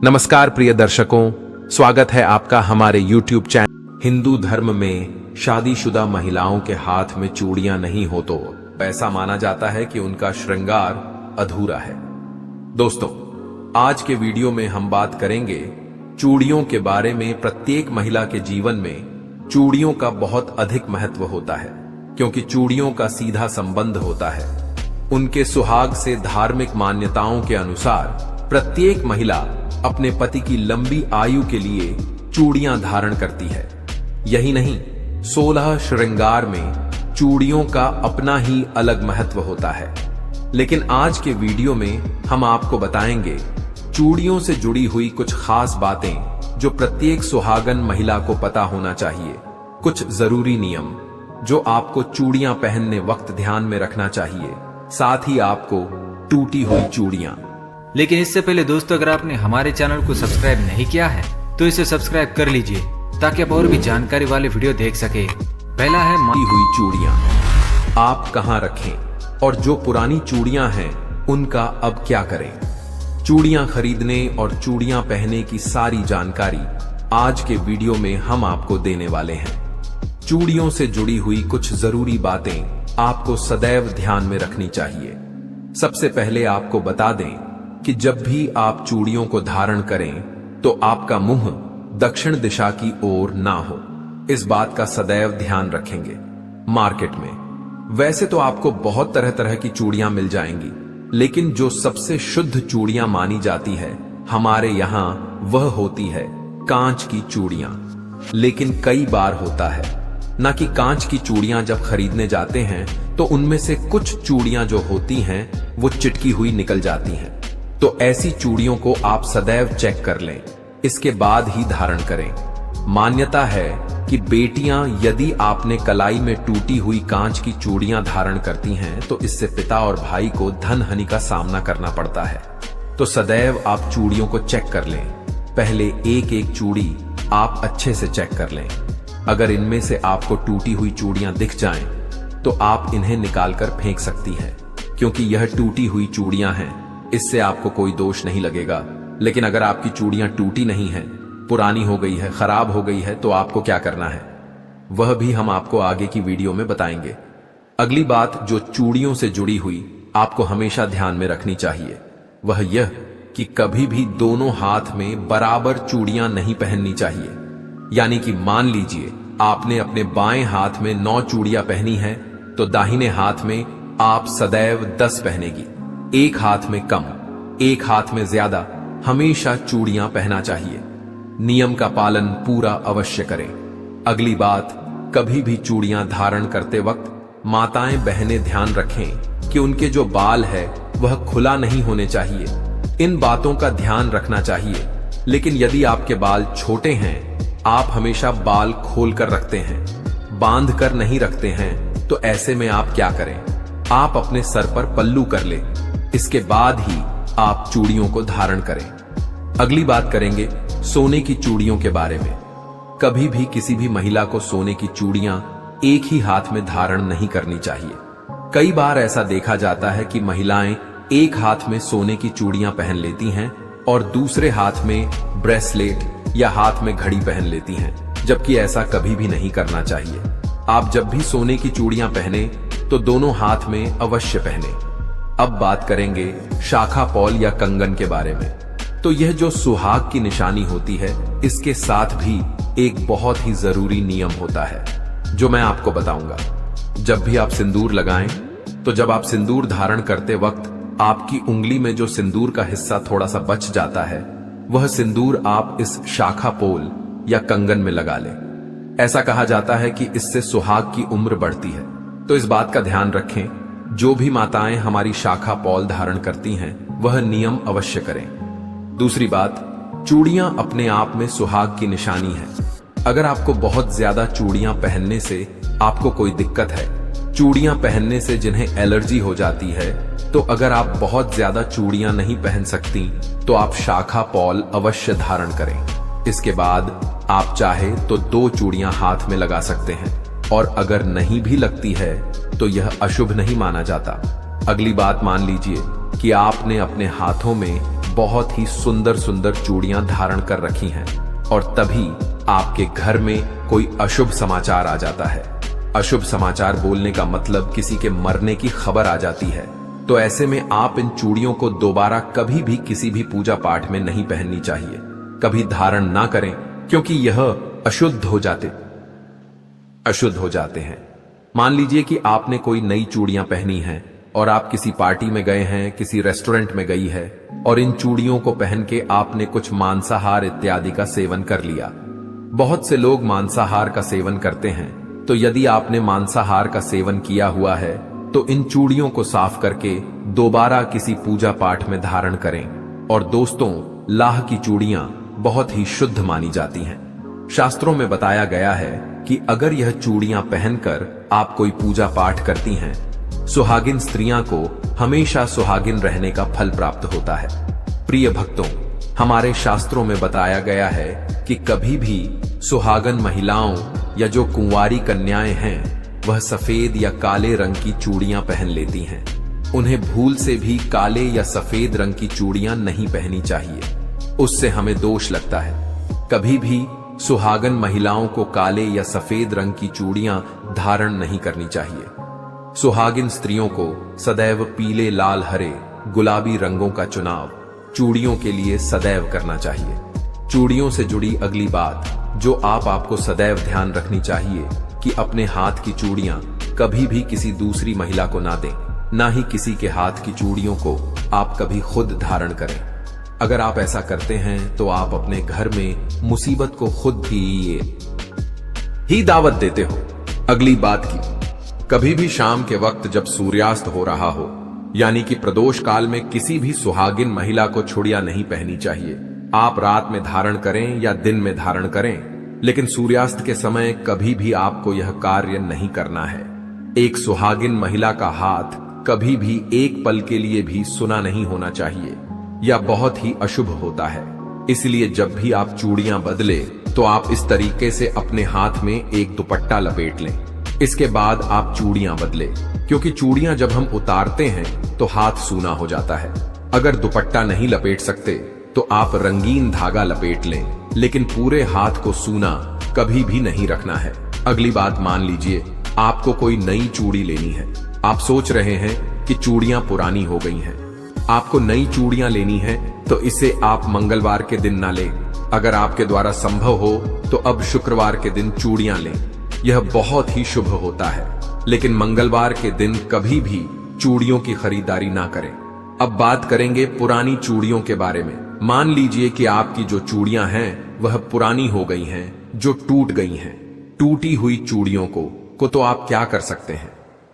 नमस्कार प्रिय दर्शकों, स्वागत है आपका हमारे YouTube चैनल। हिंदू धर्म में शादीशुदा महिलाओं के हाथ में चूड़ियां नहीं हो तो ऐसा माना जाता है कि उनका श्रृंगार अधूरा है। दोस्तों, आज के वीडियो में हम बात करेंगे चूड़ियों के बारे में। प्रत्येक महिला के जीवन में चूड़ियों का बहुत अधिक महत्व होता है, क्योंकि चूड़ियों का सीधा संबंध होता है उनके सुहाग से। धार्मिक मान्यताओं के अनुसार प्रत्येक महिला अपने पति की लंबी आयु के लिए चूड़ियां धारण करती है। यही नहीं, 16 श्रृंगार में चूड़ियों का अपना ही अलग महत्व होता है। लेकिन आज के वीडियो में हम आपको बताएंगे चूड़ियों से जुड़ी हुई कुछ खास बातें जो प्रत्येक सुहागन महिला को पता होना चाहिए। कुछ जरूरी नियम जो आपको चूड़ियां पहनने वक्त ध्यान में रखना चाहिए, साथ ही आपको टूटी हुई चूड़ियां। लेकिन इससे पहले दोस्तों, अगर आपने हमारे चैनल को सब्सक्राइब नहीं किया है तो इसे सब्सक्राइब कर लीजिए ताकि आप और भी जानकारी वाले वीडियो देख सके। पहला है टूटी हुई चूड़ियां आप कहां रखें और जो पुरानी चूड़ियां हैं उनका अब क्या करें। चूड़ियां खरीदने और चूड़ियां पहनने की सारी जानकारी आज के वीडियो में हम आपको देने वाले हैं। चूड़ियों से जुड़ी हुई कुछ जरूरी बातें आपको सदैव ध्यान में रखनी चाहिए। सबसे पहले आपको बता दें कि जब भी आप चूड़ियों को धारण करें तो आपका मुंह दक्षिण दिशा की ओर ना हो। इस बात का सदैव ध्यान रखेंगे। मार्केट में वैसे तो आपको बहुत तरह तरह की चूड़ियां मिल जाएंगी, लेकिन जो सबसे शुद्ध चूड़ियां मानी जाती है हमारे यहां वह होती है कांच की चूड़ियां। लेकिन कई बार होता है ना कि कांच की चूड़ियां जब खरीदने जाते हैं तो उनमें से कुछ चूड़ियां जो होती हैं वो चिटकी हुई निकल जाती हैं। तो ऐसी चूड़ियों को आप सदैव चेक कर लें, इसके बाद ही धारण करें। मान्यता है कि बेटियां यदि आपने कलाई में टूटी हुई कांच की चूड़ियां धारण करती हैं तो इससे पिता और भाई को धन हानि का सामना करना पड़ता है। तो सदैव आप चूड़ियों को चेक कर लें। पहले एक एक चूड़ी आप अच्छे से चेक कर लें। अगर इनमें से आपको टूटी हुई चूड़ियां दिख जाएं, तो आप इन्हें निकालकर फेंक सकती हैं, क्योंकि यह टूटी हुई चूड़ियां हैं। इससे आपको कोई दोष नहीं लगेगा। लेकिन अगर आपकी चूड़ियां टूटी नहीं हैं, पुरानी हो गई है, खराब हो गई है, तो आपको क्या करना है वह भी हम आपको आगे की वीडियो में बताएंगे। अगली बात जो चूड़ियों से जुड़ी हुई आपको हमेशा ध्यान में रखनी चाहिए वह यह कि कभी भी दोनों हाथ में बराबर चूड़ियां नहीं पहननी चाहिए। यानी कि मान लीजिए आपने अपने बाएं हाथ में 9 चूड़ियां पहनी है तो दाहिने हाथ में आप सदैव 10 पहनेगी। एक हाथ में कम, एक हाथ में ज्यादा हमेशा चूड़ियां पहना चाहिए। नियम का पालन पूरा अवश्य करें। अगली बात, कभी भी चूड़ियां धारण करते वक्त माताएं बहनें ध्यान रखें कि उनके जो बाल है वह खुला नहीं होने चाहिए। इन बातों का ध्यान रखना चाहिए। लेकिन यदि आपके बाल छोटे हैं, आप हमेशा बाल खोल कर रखते हैं, बांध कर नहीं रखते हैं, तो ऐसे में आप क्या करें, आप अपने सर पर पल्लू कर ले, इसके बाद ही आप चूड़ियों को धारण करें। अगली बात करेंगे सोने की चूड़ियों के बारे में। कभी भी किसी भी महिला को सोने की चूड़ियां एक ही हाथ में धारण नहीं करनी चाहिए। कई बार ऐसा देखा जाता है कि महिलाएं एक हाथ में सोने की चूड़ियां पहन लेती हैं और दूसरे हाथ में ब्रेसलेट या हाथ में घड़ी पहन लेती हैं, जबकि ऐसा कभी भी नहीं करना चाहिए। आप जब भी सोने की चूड़ियां पहने तो दोनों हाथ में अवश्य पहने। अब बात करेंगे शाखा पॉल या कंगन के बारे में। तो यह जो सुहाग की निशानी होती है, इसके साथ भी एक बहुत ही जरूरी नियम होता है जो मैं आपको बताऊंगा। जब भी आप सिंदूर लगाएं, तो जब आप सिंदूर धारण करते वक्त आपकी उंगली में जो सिंदूर का हिस्सा थोड़ा सा बच जाता है, वह सिंदूर आप इस शाखा पोल या कंगन में लगा लें। ऐसा कहा जाता है कि इससे सुहाग की उम्र बढ़ती है। तो इस बात का ध्यान रखें, जो भी माताएं हमारी शाखा पॉल धारण करती हैं वह नियम अवश्य करें। दूसरी बात, चूड़ियां अपने आप में सुहाग की निशानी है। अगर आपको बहुत ज्यादा चूड़ियां पहनने से आपको कोई दिक्कत है, चूड़ियां पहनने से जिन्हें एलर्जी हो जाती है, तो अगर आप बहुत ज्यादा चूड़ियां नहीं पहन सकती तो आप शाखा पॉल अवश्य धारण करें। इसके बाद आप चाहे तो 2 चूड़ियां हाथ में लगा सकते हैं, और अगर नहीं भी लगती है तो यह अशुभ नहीं माना जाता। अगली बात, मान लीजिए कि आपने अपने हाथों में बहुत ही सुंदर सुंदर चूड़ियां धारण कर रखी हैं और तभी आपके घर में कोई अशुभ समाचार आ जाता है। अशुभ समाचार बोलने का मतलब किसी के मरने की खबर आ जाती है। तो ऐसे में आप इन चूड़ियों को दोबारा कभी भी किसी भी पूजा पाठ में नहीं पहननी चाहिए। कभी धारण ना करें, क्योंकि यह अशुद्ध हो जाते हैं। मान लीजिए कि आपने कोई नई चूड़ियां पहनी हैं और आप किसी पार्टी में गए हैं, किसी रेस्टोरेंट में गई है और इन चूड़ियों को पहन के आपने कुछ मांसाहार इत्यादि का सेवन कर लिया। बहुत से लोग मांसाहार का सेवन करते हैं, तो यदि आपने मांसाहार का सेवन किया हुआ है तो इन चूड़ियों को साफ करके दोबारा किसी पूजा पाठ में धारण करें। और दोस्तों, लाह की चूड़ियां बहुत ही शुद्ध मानी जाती हैं। शास्त्रों में बताया गया है कि अगर यह चूड़ियां पहनकर आप कोई पूजा पाठ करती हैं, सुहागिन स्त्रियां को हमेशा सुहागिन रहने का फल प्राप्त होता है। प्रिय भक्तों, हमारे शास्त्रों में बताया गया है कि कभी भी सुहागन महिलाओं या जो कुंवारी कन्याएं हैं वह सफेद या काले रंग की चूड़ियां पहन लेती हैं। उन्हें भूल से भी काले या सफेद रंग की चूड़ियां नहीं पहननी चाहिए, उससे हमें दोष लगता है। कभी भी सुहागन महिलाओं को काले या सफेद रंग की चूड़ियां धारण नहीं करनी चाहिए। सुहागिन स्त्रियों को सदैव पीले, लाल, हरे, गुलाबी रंगों का चुनाव चूड़ियों के लिए सदैव करना चाहिए। चूड़ियों से जुड़ी अगली बात जो आपको सदैव ध्यान रखनी चाहिए कि अपने हाथ की चूड़ियां कभी भी किसी दूसरी महिला को ना दें, ना ही किसी के हाथ की चूड़ियों को आप कभी खुद धारण करें। अगर आप ऐसा करते हैं तो आप अपने घर में मुसीबत को खुद ही दावत देते हो। अगली बात की, कभी भी शाम के वक्त जब सूर्यास्त हो रहा हो, यानी कि प्रदोष काल में किसी भी सुहागिन महिला को चूड़ियां नहीं पहननी चाहिए। आप रात में धारण करें या दिन में धारण करें, लेकिन सूर्यास्त के समय कभी भी आपको यह कार्य नहीं करना है। एक सुहागिन महिला का हाथ कभी भी एक पल के लिए भी सुना नहीं होना चाहिए, यह बहुत ही अशुभ होता है। इसलिए जब भी आप चूड़ियां बदले तो आप इस तरीके से अपने हाथ में एक दुपट्टा लपेट लें। इसके बाद आप चूड़ियां बदले, क्योंकि चूड़ियां जब हम उतारते हैं तो हाथ सूना हो जाता है। अगर दुपट्टा नहीं लपेट सकते तो आप रंगीन धागा लपेट लें, लेकिन पूरे हाथ को सूना कभी भी नहीं रखना है। अगली बात, मान लीजिए आपको कोई नई चूड़ी लेनी है। आप सोच रहे हैं कि चूड़ियां पुरानी हो गई हैं, आपको नई चूड़ियां लेनी है, तो इसे आप मंगलवार के दिन ना लें। अगर आपके द्वारा संभव हो तो अब शुक्रवार के दिन चूड़ियां लें, यह बहुत ही शुभ होता है। लेकिन मंगलवार के दिन कभी भी चूड़ियों की खरीदारी ना करें। अब बात करेंगे पुरानी चूड़ियों के बारे में। मान लीजिए कि आपकी जो चूड़ियां हैं वह पुरानी हो गई हैं, जो टूट गई हैं। टूटी हुई चूड़ियों को तो आप क्या कर सकते हैं,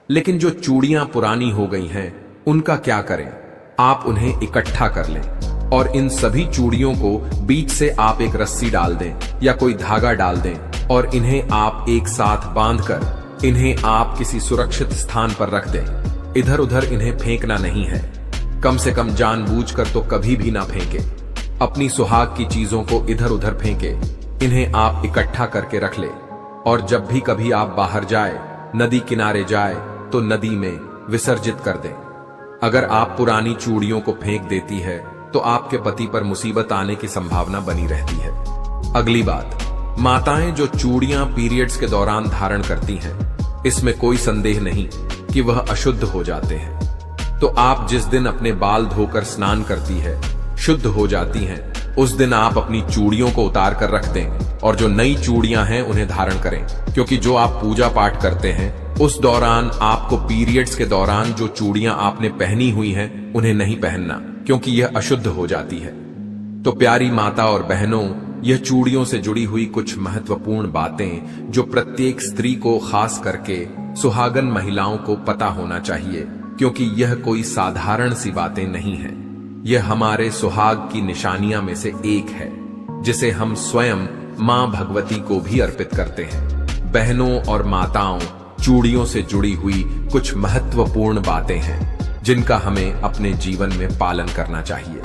लेकिन जो चूड़ियां पुरानी हो गई हैं उनका क्या करें? आप उन्हें इकट्ठा कर लें और इन सभी चूड़ियों को बीच से आप एक रस्सी डाल दें या कोई धागा डाल दें और इन्हें आप एक साथ बांधकर इन्हें आप किसी सुरक्षित स्थान पर रख दें। इधर उधर इन्हें फेंकना नहीं है, कम से कम जानबूझकर तो कभी भी ना फेंके। अपनी सुहाग की चीजों को इधर उधर फेंके, इन्हें आप इकट्ठा करके रख ले और जब भी कभी आप बाहर जाए, नदी किनारे जाए तो नदी में विसर्जित कर दें। अगर आप पुरानी चूड़ियों को फेंक देती है तो आपके पति पर मुसीबत आने की संभावना बनी रहती है। अगली बात, माताएं जो चूड़ियां पीरियड्स के दौरान धारण करती हैं, इसमें कोई संदेह नहीं कि वह अशुद्ध हो जाते हैं। तो आप जिस दिन अपने बाल धोकर स्नान करती है, शुद्ध हो जाती हैं, उस दिन आप अपनी चूड़ियों को उतार कर रख दें और जो नई चूड़ियां हैं उन्हें धारण करें। क्योंकि जो आप पूजा पाठ करते हैं उस दौरान आपको पीरियड्स के दौरान जो चूड़ियां आपने पहनी हुई हैं उन्हें नहीं पहनना, क्योंकि यह अशुद्ध हो जाती है। तो प्यारी माता और बहनों, यह चूड़ियों से जुड़ी हुई कुछ महत्वपूर्ण बातें जो प्रत्येक स्त्री को, खास करके सुहागन महिलाओं को पता होना चाहिए, क्योंकि यह कोई साधारण सी बातें नहीं है। यह हमारे सुहाग की निशानियां में से एक है, जिसे हम स्वयं मां भगवती को भी अर्पित करते हैं। बहनों और माताओं, चूड़ियों से जुड़ी हुई कुछ महत्वपूर्ण बातें हैं जिनका हमें अपने जीवन में पालन करना चाहिए।